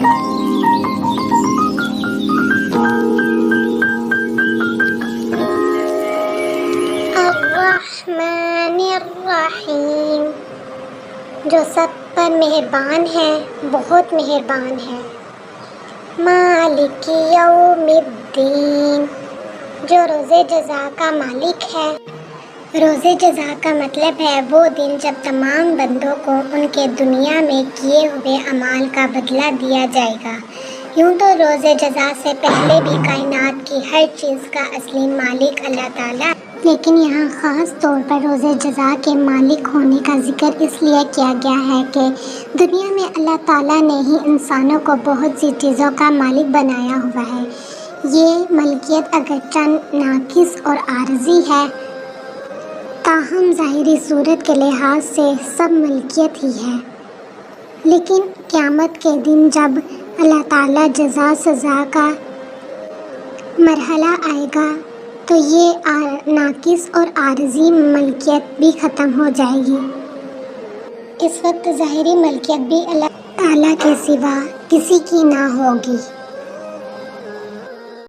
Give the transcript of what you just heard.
الرحمن الرحیم، جو سب پر مہربان ہے، بہت مہربان ہے۔ مالک یوم الدین، جو روز جزا کا مالک ہے۔ روز جزا کا مطلب ہے وہ دن جب تمام بندوں کو ان کے دنیا میں کیے ہوئے اعمال کا بدلہ دیا جائے گا۔ یوں تو روز جزا سے پہلے بھی کائنات کی ہر چیز کا اصلی مالک اللہ تعالیٰ، لیکن یہاں خاص طور پر روز جزا کے مالک ہونے کا ذکر اس لیے کیا گیا ہے کہ دنیا میں اللہ تعالیٰ نے ہی انسانوں کو بہت سی چیزوں کا مالک بنایا ہوا ہے۔ یہ ملکیت اگرچہ ناقص اور عارضی ہے، تاہم ظاہری صورت کے لحاظ سے سب ملکیت ہی ہے، لیکن قیامت کے دن جب اللہ تعالیٰ جزا سزا کا مرحلہ آئے گا تو یہ ناقص اور عارضی ملکیت بھی ختم ہو جائے گی۔ اس وقت ظاہری ملکیت بھی اللہ تعالیٰ کے سوا کسی کی نہ ہوگی۔